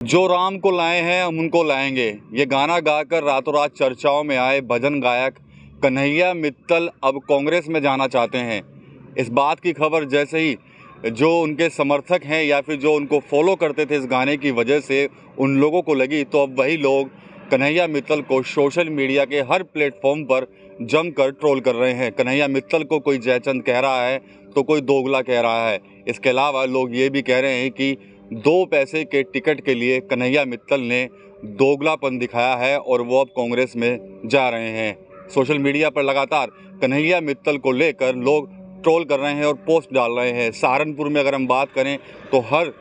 जो राम को लाए हैं हम उनको लाएंगे। ये गाना गाकर रातों रात चर्चाओं में आए भजन गायक कन्हैया मित्तल अब कांग्रेस में जाना चाहते हैं। इस बात की खबर जैसे ही जो उनके समर्थक हैं या फिर जो उनको फॉलो करते थे इस गाने की वजह से उन लोगों को लगी, तो अब वही लोग कन्हैया मित्तल को सोशल मीडिया के हर प्लेटफॉर्म पर जमकर ट्रोल कर रहे हैं। कन्हैया मित्तल को कोई जयचंद कह रहा है तो कोई दोगला कह रहा है। इसके अलावा लोग ये भी कह रहे हैं कि 2 पैसे के टिकट के लिए कन्हैया मित्तल ने दोगलापन दिखाया है और वो अब कांग्रेस में जा रहे हैं। सोशल मीडिया पर लगातार कन्हैया मित्तल को लेकर लोग ट्रोल कर रहे हैं और पोस्ट डाल रहे हैं। सहारनपुर में अगर हम बात करें तो हर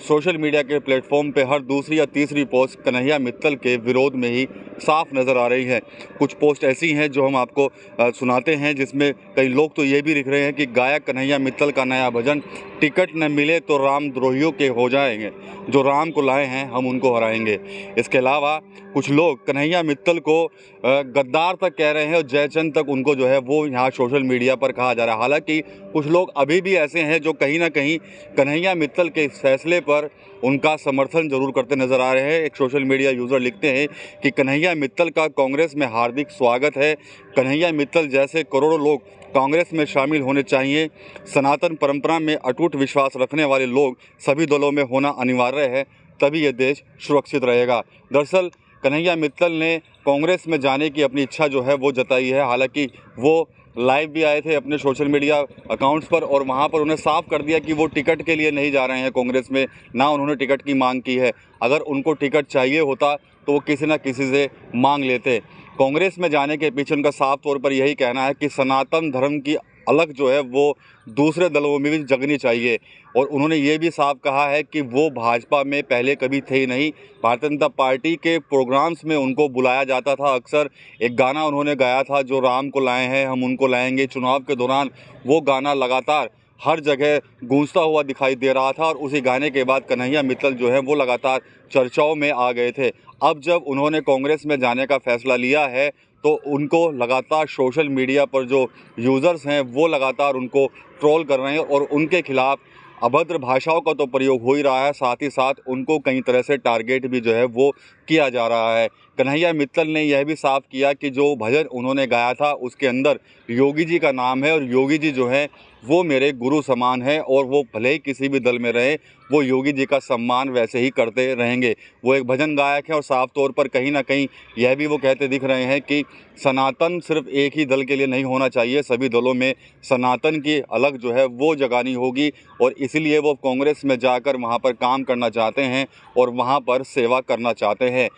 सोशल मीडिया के प्लेटफॉर्म पे हर दूसरी या तीसरी पोस्ट कन्हैया मित्तल के विरोध में ही साफ नज़र आ रही है। कुछ पोस्ट ऐसी हैं जो हम आपको सुनाते हैं, जिसमें कई लोग तो ये भी लिख रहे हैं कि गायक कन्हैया मित्तल का नया भजन, टिकट न मिले तो रामद्रोहियों के हो जाएंगे, जो राम को लाए हैं हम उनको हराएंगे। इसके अलावा कुछ लोग कन्हैया मित्तल को गद्दार तक कह रहे हैं और जयचंद तक उनको जो है वो यहाँ सोशल मीडिया पर कहा जा रहा है। हालांकि कुछ लोग अभी भी ऐसे हैं जो कहीं ना कहीं कन्हैया मित्तल के इस फैसले पर उनका समर्थन जरूर करते नजर आ रहे हैं। एक सोशल मीडिया यूज़र लिखते हैं कि कन्हैया मित्तल का कांग्रेस में हार्दिक स्वागत है। कन्हैया मित्तल जैसे करोड़ों लोग कांग्रेस में शामिल होने चाहिए। सनातन परंपरा में अटूट विश्वास रखने वाले लोग सभी दलों में होना अनिवार्य है, तभी ये देश सुरक्षित रहेगा। दरअसल कन्हैया मित्तल ने कांग्रेस में जाने की अपनी इच्छा जो है वो जताई है। हालांकि वो लाइव भी आए थे अपने सोशल मीडिया अकाउंट्स पर और वहाँ पर उन्हें साफ कर दिया कि वो टिकट के लिए नहीं जा रहे हैं कांग्रेस में, ना उन्होंने टिकट की मांग की है। अगर उनको टिकट चाहिए होता तो वो किसी न किसी से मांग लेते। कांग्रेस में जाने के पीछे उनका साफ तौर पर यही कहना है कि सनातन धर्म की अलग जो है वो दूसरे दलों में भी जगनी चाहिए। और उन्होंने ये भी साफ कहा है कि वो भाजपा में पहले कभी थे ही नहीं। भारतीय जनता पार्टी के प्रोग्राम्स में उनको बुलाया जाता था अक्सर। एक गाना उन्होंने गाया था, जो राम को लाए हैं हम उनको लाएंगे। चुनाव के दौरान वो गाना लगातार हर जगह गूंजता हुआ दिखाई दे रहा था और उसी गाने के बाद कन्हैया मित्तल जो है वो लगातार चर्चाओं में आ गए थे। अब जब उन्होंने कांग्रेस में जाने का फैसला लिया है तो उनको लगातार सोशल मीडिया पर जो यूज़र्स हैं वो लगातार उनको ट्रोल कर रहे हैं और उनके खिलाफ अभद्र भाषाओं का तो प्रयोग हो ही रहा है, साथ ही साथ उनको कई तरह से टारगेट भी जो है वो किया जा रहा है। कन्हैया मित्तल ने यह भी साफ किया कि जो भजन उन्होंने गाया था उसके अंदर योगी जी का नाम है और योगी जी जो है वो मेरे गुरु समान है और वो भले ही किसी भी दल में रहे, वो योगी जी का सम्मान वैसे ही करते रहेंगे। वो एक भजन गायक हैं और साफ तौर पर कहीं ना कहीं यह भी वो कहते दिख रहे हैं कि सनातन सिर्फ एक ही दल के लिए नहीं होना चाहिए, सभी दलों में सनातन की अलग जो है वो जगानी होगी और इसीलिए वो कांग्रेस में जाकर वहाँ पर काम करना चाहते हैं और वहाँ पर सेवा करना चाहते हैं।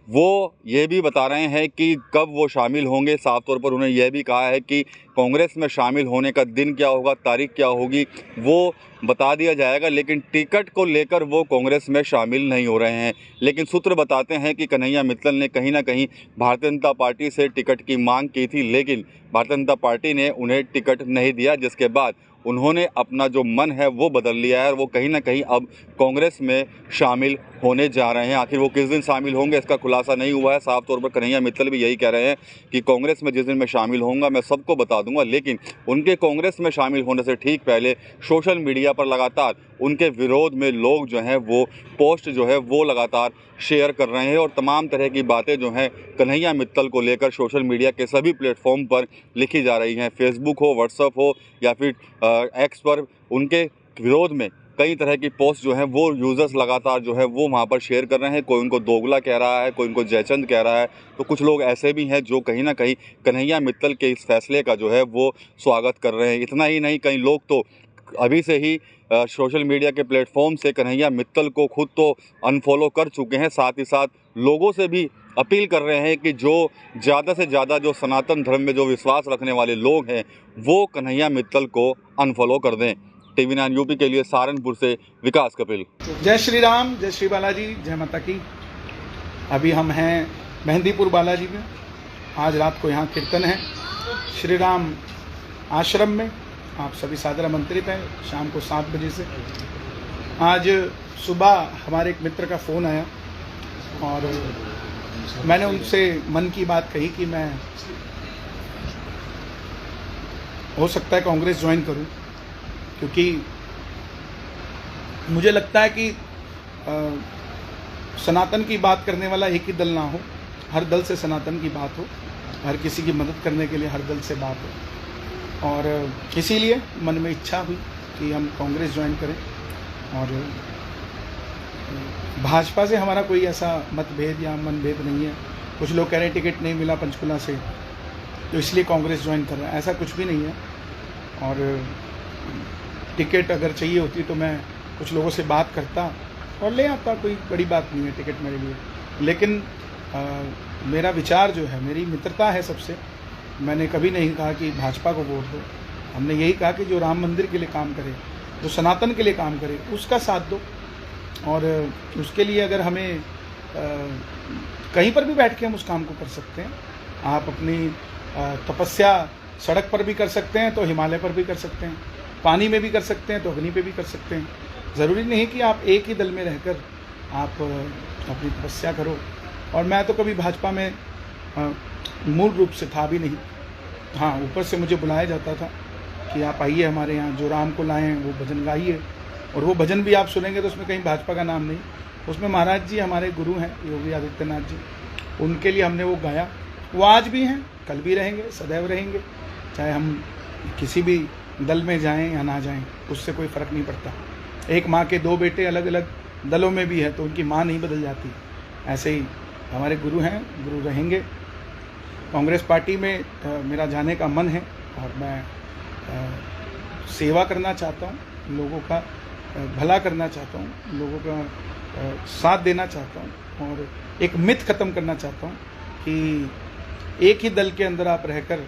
वो ये भी बता रहे हैं कि कब वो शामिल होंगे। साफ तौर पर उन्होंने यह भी कहा है कि कांग्रेस में शामिल होने का दिन क्या होगा, तारीख क्या होगी, वो बता दिया जाएगा, लेकिन टिकट को लेकर वो कांग्रेस में शामिल नहीं हो रहे हैं। लेकिन सूत्र बताते हैं कि कन्हैया मित्तल ने कहीं ना कहीं भारतीय जनता पार्टी से टिकट की मांग की थी, लेकिन भारतीय जनता पार्टी ने उन्हें टिकट नहीं दिया, जिसके बाद उन्होंने अपना जो मन है वो बदल लिया है और वो कहीं ना कहीं अब कांग्रेस में शामिल होने जा रहे हैं। आखिर वो किस दिन शामिल होंगे इसका खुलासा नहीं हुआ है। साफ तौर पर कन्हैया मित्तल भी यही कह रहे हैं कि कांग्रेस में जिस दिन मैं शामिल होऊंगा मैं सबको बता दूंगा, लेकिन उनके कांग्रेस में शामिल होने से ठीक पहले सोशल मीडिया पर लगातार उनके विरोध में लोग जो हैं वो पोस्ट जो है वो लगातार शेयर कर रहे हैं और तमाम तरह की बातें जो हैं कन्हैया मित्तल को लेकर सोशल मीडिया के सभी प्लेटफॉर्म पर लिखी जा रही हैं। फेसबुक हो, व्हाट्सएप हो या फिर एक्स पर उनके विरोध में कई तरह की पोस्ट जो हैं वो यूज़र्स लगातार जो है वो वहाँ पर शेयर कर रहे हैं। कोई उनको दोगला कह रहा है, कोई उनको जयचंद कह रहा है, तो कुछ लोग ऐसे भी हैं जो कहीं ना कहीं कन्हैया मित्तल के इस फैसले का जो है वो स्वागत कर रहे हैं। इतना ही नहीं, कई लोग तो अभी से ही सोशल मीडिया के प्लेटफॉर्म से कन्हैया मित्तल को खुद तो अनफॉलो कर चुके हैं, साथ ही साथ लोगों से भी अपील कर रहे हैं कि जो ज़्यादा से ज़्यादा जो सनातन धर्म में जो विश्वास रखने वाले लोग हैं वो कन्हैया मित्तल को अनफॉलो कर दें। TV9 यूपी के लिए सहारनपुर से विकास कपिल। जय श्री राम, जय श्री बालाजी, जय माता की। अभी हम हैं मेहंदीपुर बालाजी में। आज रात को यहाँ कीर्तन है श्री राम आश्रम में। आप सभी सादर आमंत्रित हैं शाम को 7 बजे से। आज सुबह हमारे एक मित्र का फ़ोन आया और मैंने उनसे मन की बात कही कि मैं हो सकता है कांग्रेस ज्वाइन करूं, क्योंकि मुझे लगता है कि सनातन की बात करने वाला एक ही दल ना हो, हर दल से सनातन की बात हो, हर किसी की मदद करने के लिए हर दल से बात हो। और इसीलिए मन में इच्छा हुई कि हम कांग्रेस ज्वाइन करें। और भाजपा से हमारा कोई ऐसा मतभेद या मनभेद नहीं है। कुछ लोग कह रहे हैं टिकट नहीं मिला पंचकुला से तो इसलिए कांग्रेस ज्वाइन कर रहा है, ऐसा कुछ भी नहीं है। और टिकट अगर चाहिए होती तो मैं कुछ लोगों से बात करता और ले आता, कोई बड़ी बात नहीं है टिकट मेरे लिए। लेकिन मेरा विचार जो है, मेरी मित्रता है सबसे। मैंने कभी नहीं कहा कि भाजपा को वोट दो, हमने यही कहा कि जो राम मंदिर के लिए काम करे, जो सनातन के लिए काम करे, उसका साथ दो। और उसके लिए अगर हमें कहीं पर भी बैठ के हम उस काम को कर सकते हैं। आप अपनी तपस्या सड़क पर भी कर सकते हैं तो हिमालय पर भी कर सकते हैं, पानी में भी कर सकते हैं तो अग्नि पे भी कर सकते हैं। ज़रूरी नहीं कि आप एक ही दल में रहकर आप अपनी तपस्या करो। और मैं तो कभी भाजपा में मूल रूप से था भी नहीं। हाँ, ऊपर से मुझे बुलाया जाता था कि आप आइए हमारे यहाँ, जो राम को लाएं वो भजन गाइए। और वो भजन भी आप सुनेंगे तो उसमें कहीं भाजपा का नाम नहीं, उसमें महाराज जी हमारे गुरु हैं योगी आदित्यनाथ जी, उनके लिए हमने वो गाया। वो आज भी हैं, कल भी रहेंगे, सदैव रहेंगे। चाहे हम किसी भी दल में जाएं या ना जाएं, उससे कोई फ़र्क नहीं पड़ता। एक माँ के दो बेटे अलग अलग दलों में भी है तो उनकी माँ नहीं बदल जाती। ऐसे ही हमारे गुरु हैं, गुरु रहेंगे। कांग्रेस पार्टी में मेरा जाने का मन है और मैं सेवा करना चाहता हूँ, लोगों का भला करना चाहता हूँ, लोगों का साथ देना चाहता हूँ। और एक मिथ ख़त्म करना चाहता हूँ कि एक ही दल के अंदर आप रहकर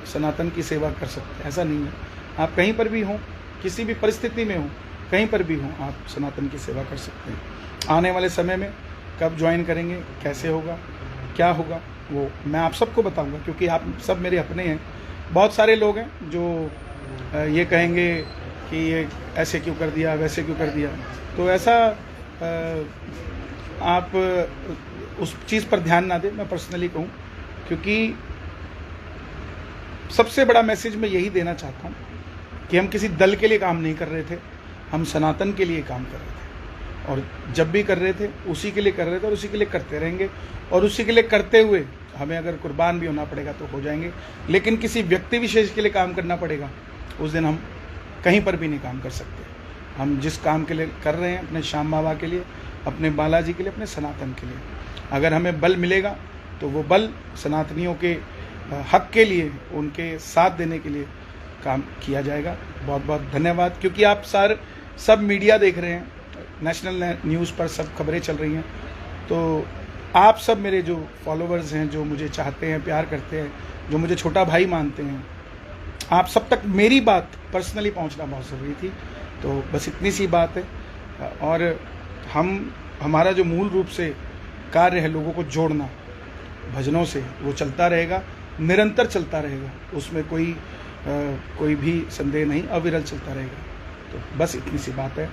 सनातन की सेवा कर सकते हैं, ऐसा नहीं है। आप कहीं पर भी हों, किसी भी परिस्थिति में हों, कहीं पर भी हों, आप सनातन की सेवा कर सकते हैं। आने वाले समय में कब ज्वाइन करेंगे, कैसे होगा, क्या होगा, वो मैं आप सबको बताऊंगा, क्योंकि आप सब मेरे अपने हैं। बहुत सारे लोग हैं जो ये कहेंगे कि ये ऐसे क्यों कर दिया, वैसे क्यों कर दिया। तो ऐसा आप उस चीज़ पर ध्यान ना दें, मैं पर्सनली कहूँ। क्योंकि सबसे बड़ा मैसेज मैं यही देना चाहता हूँ कि हम किसी दल के लिए काम नहीं कर रहे थे, हम सनातन के लिए काम कर रहे थे। और जब भी कर रहे थे उसी के लिए कर रहे थे और उसी के लिए करते रहेंगे। और उसी के लिए करते हुए हमें अगर कुर्बान भी होना पड़ेगा तो हो जाएंगे। लेकिन किसी व्यक्ति विशेष के लिए काम करना पड़ेगा, उस दिन हम कहीं पर भी नहीं काम कर सकते। हम जिस काम के लिए कर रहे हैं, अपने श्याम बाबा के लिए, अपने बालाजी के लिए, अपने सनातन के लिए, अगर हमें बल मिलेगा तो वो बल सनातनियों के हक के लिए, उनके साथ देने के लिए काम किया जाएगा। बहुत बहुत धन्यवाद। क्योंकि आप सब मीडिया देख रहे हैं, नेशनल न्यूज़ पर सब खबरें चल रही हैं, तो आप सब मेरे जो फॉलोवर्स हैं, जो मुझे चाहते हैं, प्यार करते हैं, जो मुझे छोटा भाई मानते हैं, आप सब तक मेरी बात पर्सनली पहुंचना बहुत ज़रूरी थी। तो बस इतनी सी बात है। और हमारा जो मूल रूप से कार्य है लोगों को जोड़ना भजनों से, वो चलता रहेगा, निरंतर चलता रहेगा, उसमें कोई भी संदेह नहीं, अविरल चलता रहेगा। तो बस इतनी सी बात है।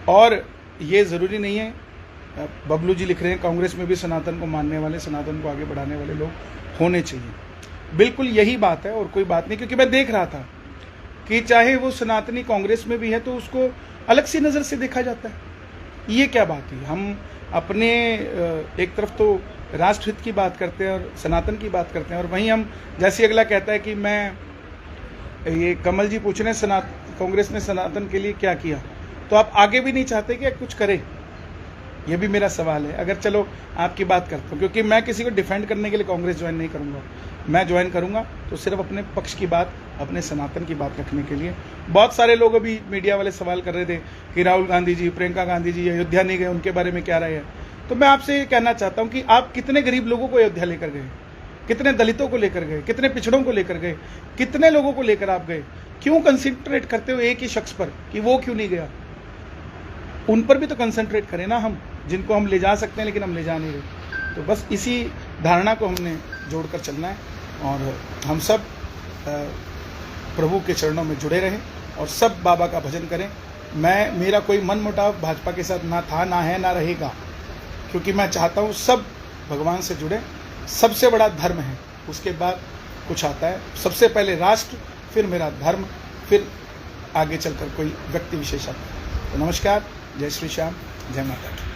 और ये ज़रूरी नहीं है, बबलू जी लिख रहे हैं कांग्रेस में भी सनातन को मानने वाले, सनातन को आगे बढ़ाने वाले लोग होने चाहिए। बिल्कुल यही बात है और कोई बात नहीं। क्योंकि मैं देख रहा था कि चाहे वो सनातनी कांग्रेस में भी है तो उसको अलग सी नज़र से देखा जाता है। ये क्या बात है? हम अपने एक तरफ तो राष्ट्रहित की बात करते हैं और सनातन की बात करते हैं, और वहीं हम, जैसे अगला कहता है कि मैं, ये कमल जी पूछ रहे हैं कांग्रेस ने सनातन के लिए क्या किया, तो आप आगे भी नहीं चाहते कि कुछ करें? ये भी मेरा सवाल है। अगर चलो आपकी बात करता हूँ, क्योंकि मैं किसी को डिफेंड करने के लिए कांग्रेस ज्वाइन नहीं करूँगा। मैं ज्वाइन करूँगा तो सिर्फ अपने पक्ष की बात, अपने सनातन की बात रखने के लिए। बहुत सारे लोग अभी मीडिया वाले सवाल कर रहे थे कि राहुल गांधी जी, प्रियंका गांधी जी अयोध्या नहीं गए, उनके बारे में क्या राय है। तो मैं आपसे ये कहना चाहता हूँ कि आप कितने गरीब लोगों को अयोध्या लेकर गए, कितने दलितों को लेकर गए, कितने पिछड़ों को लेकर गए, कितने लोगों को लेकर आप गए? क्यों कंसंट्रेट करते हो एक ही शख्स पर कि वो क्यों नहीं गया? उन पर भी तो कंसंट्रेट करें ना हम, जिनको हम ले जा सकते हैं लेकिन हम ले जा नहीं रहे। तो बस इसी धारणा को हमने जोड़कर चलना है और हम सब प्रभु के चरणों में जुड़े रहें और सब बाबा का भजन करें। मेरा कोई मन मुटाव भाजपा के साथ ना था, ना है, ना रहेगा, क्योंकि मैं चाहता हूँ सब भगवान से जुड़े। सबसे बड़ा धर्म है, उसके बाद कुछ आता है। सबसे पहले राष्ट्र, फिर मेरा धर्म, फिर आगे चलकर कोई व्यक्ति विशेष आता है। तो नमस्कार, जय श्री श्याम, जय माता दी।